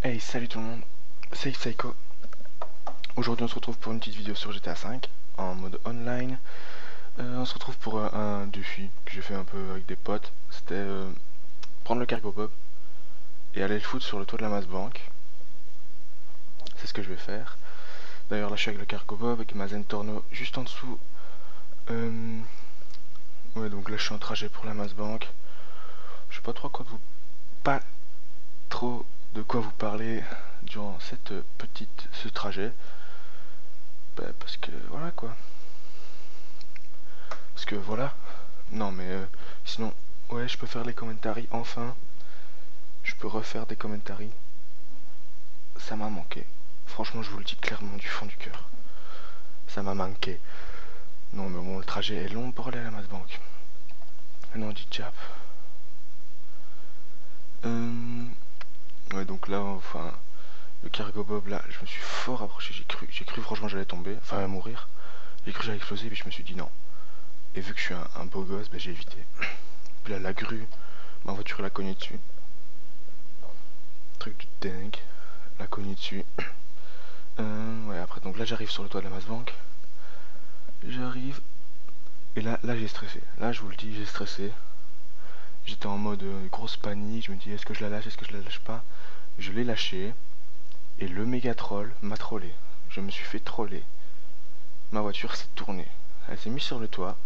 Hey, salut tout le monde, c'est Psycho. Aujourd'hui on se retrouve pour une petite vidéo sur GTA V en mode online. On se retrouve pour un défi que j'ai fait un peu avec des potes. C'était prendre le cargo bob et aller le foutre sur le toit de la masse banque. C'est ce que je vais faire. D'ailleurs là je suis avec le cargo bob avec ma Zen Torno juste en dessous. Ouais, donc là je suis en trajet pour la masse banque. Je sais pas trop pas trop de quoi vous parler durant ce trajet. Bah, parce que voilà quoi. Parce que voilà. Non mais sinon, ouais, je peux faire les commentaries enfin. Je peux refaire des commentaries. Ça m'a manqué. Franchement, je vous le dis clairement du fond du cœur. Ça m'a manqué. Non mais bon, le trajet est long pour aller à la masse banque. Non, dit Jap. Ouais, donc là, enfin, le cargo bob là, je me suis fort approché. J'ai cru franchement j'allais tomber, enfin mourir. J'ai cru j'allais exploser, puis je me suis dit non. Et vu que je suis un beau gosse, bah, j'ai évité. Puis là, la grue, ma voiture l'a cognée dessus. Truc de dingue. La cognée dessus. Ouais, après, donc là, j'arrive sur le toit de la masse banque. J'arrive. Et là j'ai stressé. Là, je vous le dis, j'ai stressé. J'étais en mode grosse panique. Je me dis, est-ce que je la lâche, est-ce que je la lâche pas? Je l'ai lâché. Et le méga troll m'a trollé. Je me suis fait troller. Ma voiture s'est tournée. Elle s'est mise sur le toit.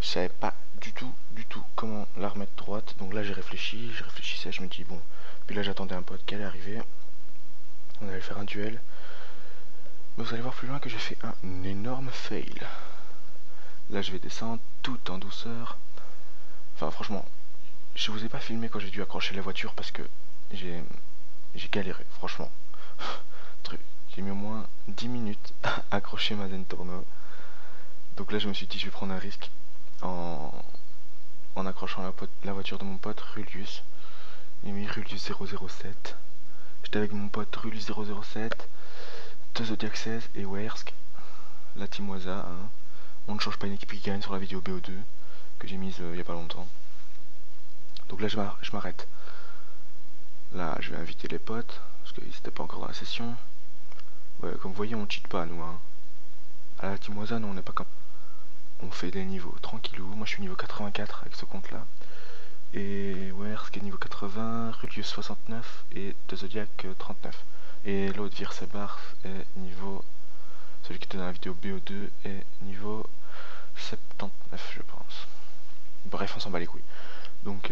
Je savais pas du tout comment la remettre droite. Donc là, j'ai réfléchi. Je réfléchissais. Je me dis, bon. Puis là, j'attendais un pote qui allait arriver. On allait faire un duel. Mais vous allez voir plus loin que j'ai fait un énorme fail. Là, je vais descendre tout en douceur. Enfin, franchement, je vous ai pas filmé quand j'ai dû accrocher la voiture parce que j'ai galéré, franchement. J'ai mis au moins 10 minutes à accrocher ma Zen Torno. Donc là, je me suis dit, je vais prendre un risque en, en accrochant la voiture de mon pote Rulius. J'ai mis Rulius 007. J'étais avec mon pote Rulius 007, The Zodiac 16 et Wersk, la Timoisa. Hein. On ne change pas une équipe qui gagne sur la vidéo BO2 que j'ai mise il y a pas longtemps. Donc là, je m'arrête. Là, je vais inviter les potes parce qu'ils n'étaient pas encore dans la session. Ouais, comme vous voyez, on cheat pas, nous. Hein. À la Timoisa, non, on n'est pas comme. On fait des niveaux tranquillou. Moi, je suis niveau 84 avec ce compte-là. Et Wersk est niveau 80, Rulius 69 et The Zodiac 39. Et l'autre Virsebar est niveau. Celui qui était dans la vidéo BO2 est niveau 79, je pense. Bref, on s'en bat les couilles. Donc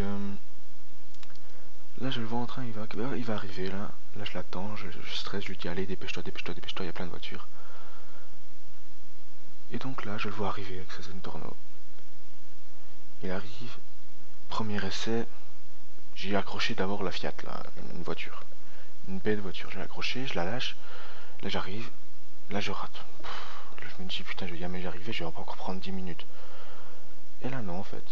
là, je le vois en train, il va arriver là. Là, je l'attends, je stresse, je lui dis allez, dépêche-toi, dépêche-toi, dépêche-toi, il y a plein de voitures. Et donc là, je le vois arriver avec sa Zen Torno. Il arrive, premier essai, j'ai accroché d'abord la Fiat, là, une voiture. Une belle voiture, je l'ai accrochée, je la lâche. Là, j'arrive, là, je rate. Là, je me dis putain, je vais jamais y arriver, je vais encore prendre 10 minutes. Et là, non, en fait.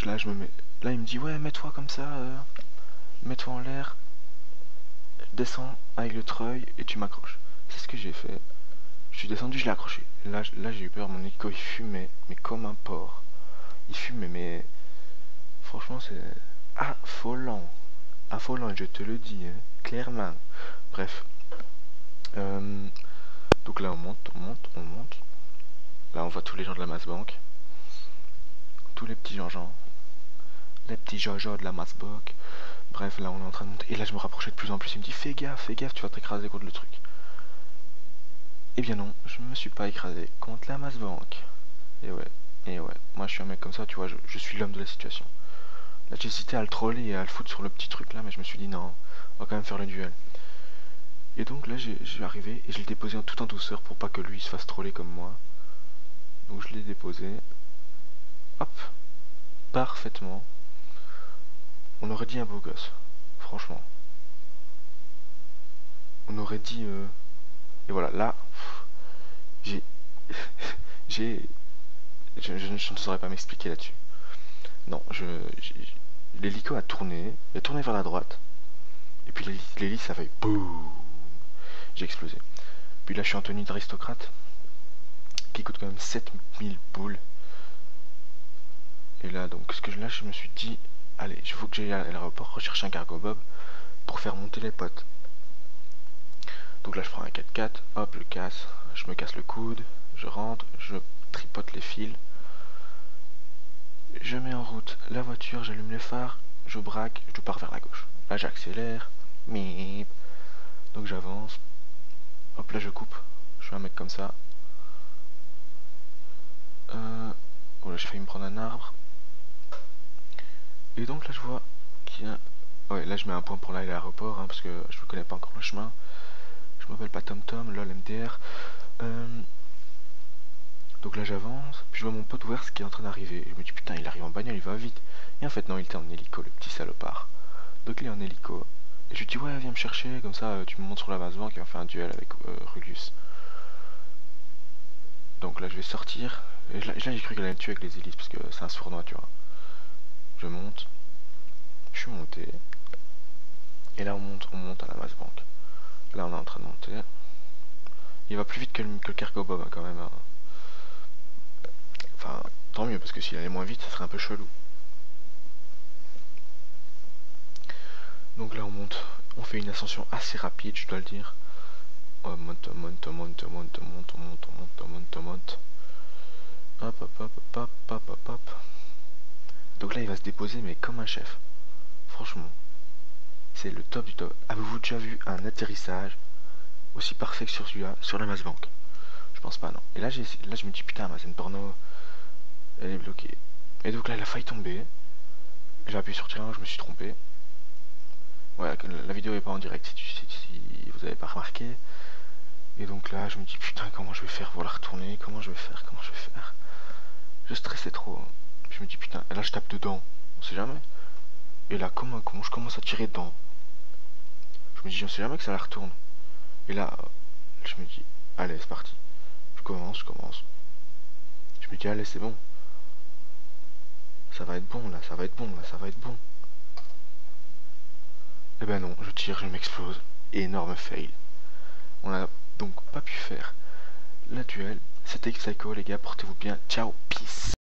Là, je me mets. Là, il me dit ouais, mets-toi comme ça, mets-toi en l'air, descends avec le treuil et tu m'accroches. C'est ce que j'ai fait. Je suis descendu, je l'ai accroché. Là j'ai eu peur, mon hélico il fumait, mais comme un porc. Il fumait, mais franchement c'est affolant. Affolant, je te le dis, hein, clairement. Bref. Donc là on monte, on monte, on monte. Là on voit tous les gens de la masse banque. Tous les petits gens. Les petits jojo de la masse banque. Bref, là on est en train de monter. Et là je me rapprochais de plus en plus. Il me dit fais gaffe, tu vas t'écraser contre le truc. Eh bien non, je me suis pas écrasé contre la masse banque. Et ouais, moi je suis un mec comme ça, tu vois, je suis l'homme de la situation. Là j'ai hésité à le troller et à le foutre sur le petit truc là, mais je me suis dit non, on va quand même faire le duel. Et donc là j'ai arrivé et je l'ai déposé tout en douceur pour pas que lui se fasse troller comme moi. Donc je l'ai déposé. Hop, parfaitement. On aurait dit un beau gosse, franchement. On aurait dit... Et voilà, là, j'ai... je ne saurais pas m'expliquer là-dessus. Non, l'hélico a tourné, il a tourné vers la droite, et puis l'hélice ça fait boum, j'ai explosé. Puis là je suis en tenue d'aristocrate, qui coûte quand même 7000 boules. Et là donc là je me suis dit, allez, il faut que j'aille à l'aéroport rechercher un cargo bob pour faire monter les potes. Donc là je prends un 4x4, hop, je me casse le coude, je rentre, je tripote les fils, je mets en route la voiture, j'allume les phares, je braque, je pars vers la gauche. Là j'accélère, mip, donc j'avance, hop là je coupe, je suis un mec comme ça. Oh là j'ai failli me prendre un arbre. Et donc là je vois qu'il y a... Ouais, là je mets un point pour là à l'aéroport, hein, parce que je ne connais pas encore le chemin. Je m'appelle pas TomTom, lol MDR. Donc là j'avance, puis je vois mon pote Wers qui est en train d'arriver. Je me dis putain il arrive en bagnole, il va vite. Et en fait non, il était en hélico, le petit salopard. Donc il est en hélico. Et je lui dis ouais viens me chercher, comme ça tu me montes sur la Massvank et on fait un duel avec Rugus. Donc là je vais sortir. Et là j'ai cru qu'elle allait me tuer avec les hélices parce que c'est un sournois tu vois. Je monte. Je suis monté. Et là on monte à la Massvank. Là on est en train de monter. Il va plus vite que le cargo bob hein, quand même. Hein. Enfin, tant mieux parce que s'il allait moins vite, ça serait un peu chelou. Donc là on monte, on fait une ascension assez rapide, je dois le dire. On monte. Hop, hop, hop, hop, hop, hop, hop. Donc là il va se déposer mais comme un chef. Franchement, c'est le top du top. Avez-vous déjà vu un atterrissage aussi parfait que sur celui-là, sur la Massvank? Je pense pas, non. Et là, je me dis, putain, ma scène porno, elle est bloquée. Et donc là, elle a failli tomber. J'ai appuyé sur challenge, je me suis trompé. Ouais, la vidéo est pas en direct si vous avez pas remarqué. Et donc là, je me dis, putain, comment je vais faire pour la retourner? Comment je vais faire? Je stressais trop. Hein. Je me dis, putain, et là, je tape dedans. On sait jamais. Et là, comment je commence à tirer dedans? Je me dis, on sait jamais que ça la retourne. Et là, je me dis, allez, c'est parti. Je commence. Je me dis, allez, c'est bon. Ça va être bon, là, ça va être bon. Et ben non, je tire, je m'explose. Énorme fail. On a donc pas pu faire la duel. C'était Psycho, les gars, portez-vous bien. Ciao, peace.